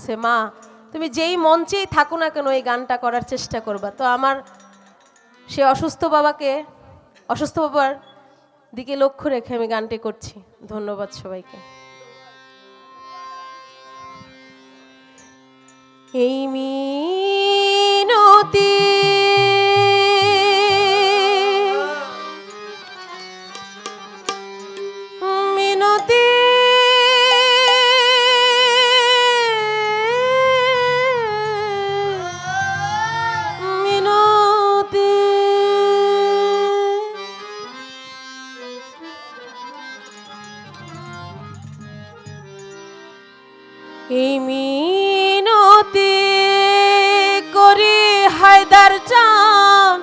করছে, মা তুমি যেই মঞ্চেই থাকো না কেন এই গানটা করার চেষ্টা করবা। তো আমার সে অসুস্থ বাবার দিকে লক্ষ্য রেখে আমি গানটি করছি। ধন্যবাদ সবাইকে। এই মিনতি মিনতি মিনতি এই মিনতি করি হায়দার চান,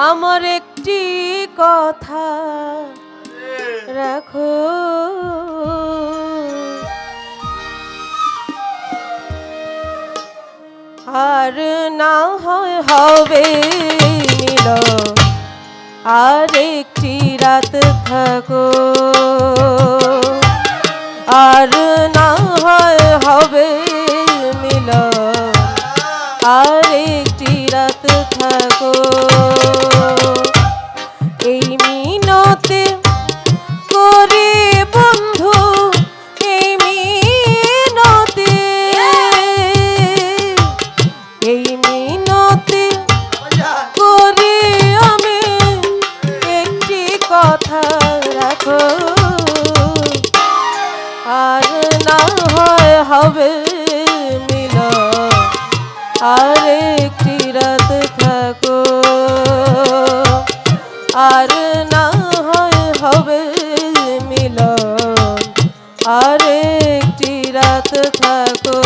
আমার একটি কথা রাখো। আর না হয় হবে মিলন, আর একটি রাত থাকো। আর না হয় হবে মিলন, আর একটি রাত থাকো। এই মিনতি করি বন্ধু, এই মিনতি, এই মিনতি করি আমি, একটি কথা রাখো। আর না হয় হবে মিলন, আর একটি রাত থাকো। আর না হয় হবে মিলন, আর একটি রাত থাকো।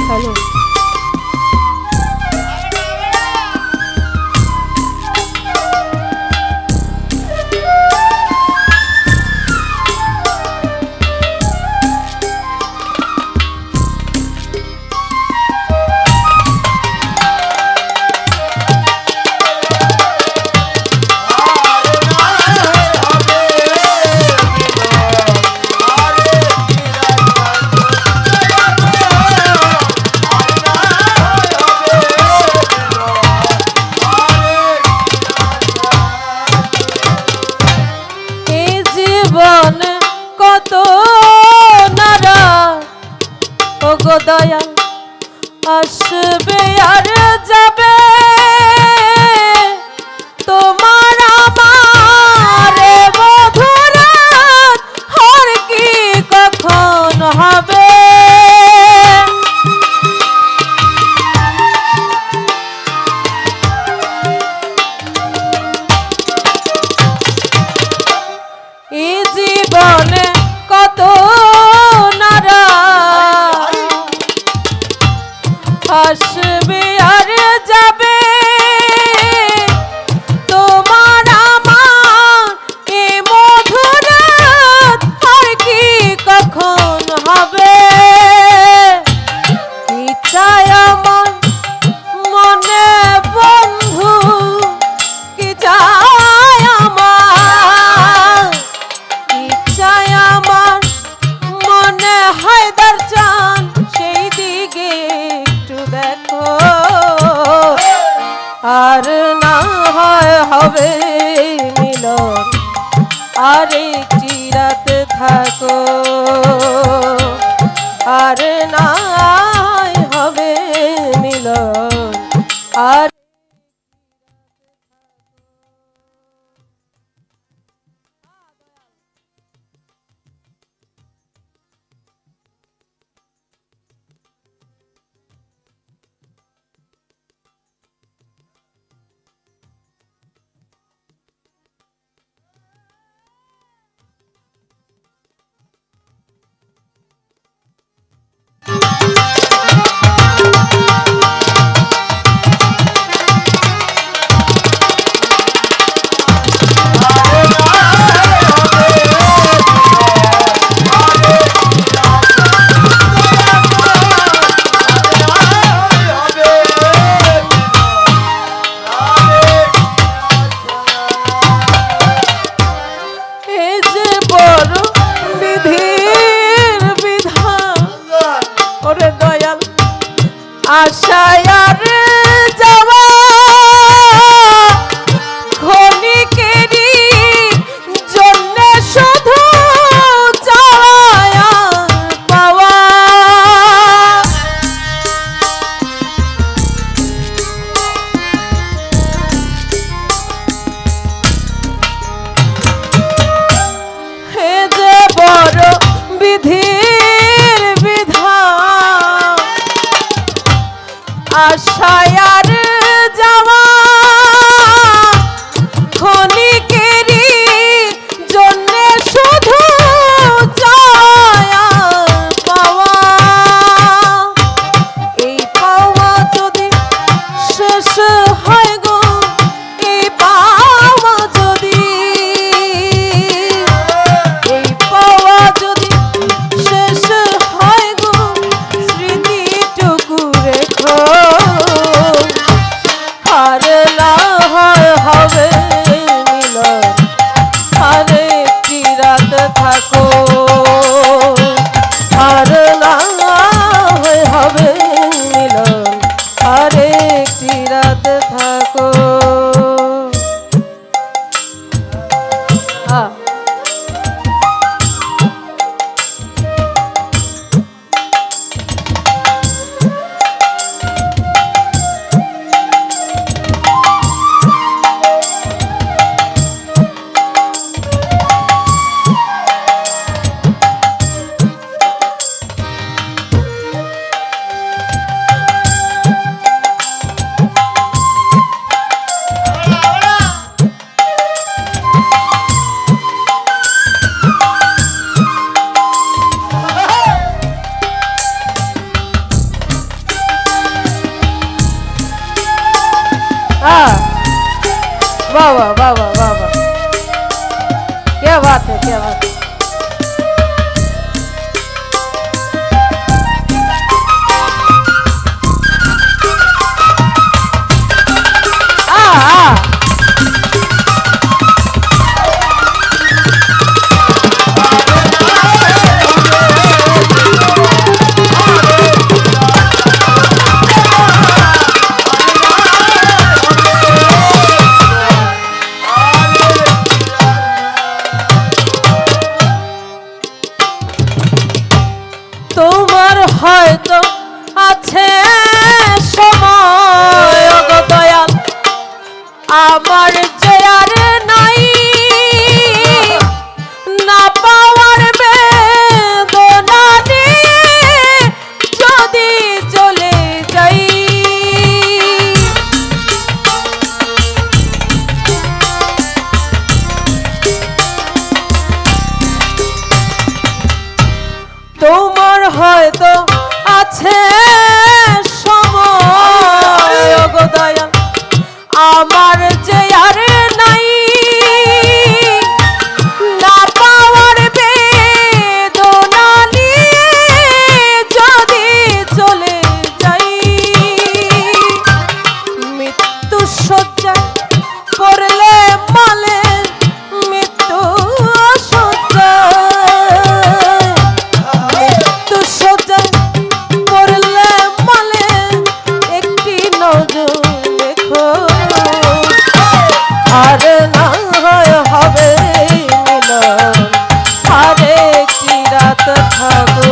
হ্যালো, কত নারা ও গো দয়াল, আসবে আর যাবে, তোমার আমার মধুরাত আর কি কখন হবে। এই জীবনে কত নারা আসবে আর যাবে, তোমার আমার এ মধুরাত আর কি কখন হবে। কি চাই আমার মনে বন্ধু, কি চাই আমার, কি চাই আমার মনে হায়দার চান, সেই দিকে একটু দেখো। আর না হয় হবে মিলন, আর একটি রাত থাকো। আর না হয় হবে মিলন, আর আর না হয় হবে মিলন আরেকটি রাত থাকো আর না হয় হবে মিলন আরেকটি রাত থাকো वाह वाह वाह वाह वाह वाह क्या बात है क्या बात है তোমার হয়তো আছে সময় গো দয়াল আমার যে আর নাই না পাওয়ার বেদনা নিয়ে যদি চলে যাই তোমার হয়তো আছে সময় গো দয়াল আমার যে আর নাই না পাওয়ার বেদনা নিয়ে যদি চলে যাই মৃত্যু শয্যা পড়লে মালে মৃত্যু শয্যা আর না হয় হবে মিলন আরেকটি রাত থাকো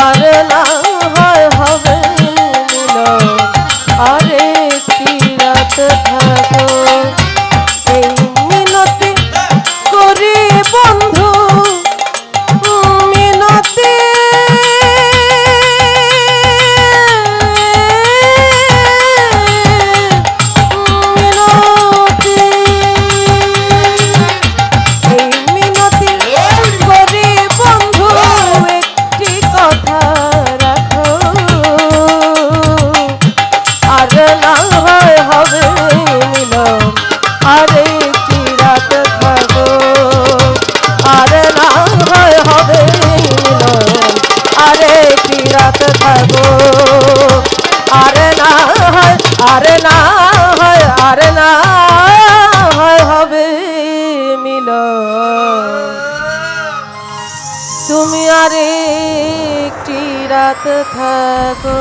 আর না হয় হবে মিলন আরেকটি রাত থাকো এই মিনতি করি বন্ধু মিনতি আরেকটি রাত থাকো আর না হয় হবে মিলন আরেকটি রাত থাকো আর না হয় হবে মিলন তুমি আরেকটি রাত থাকো।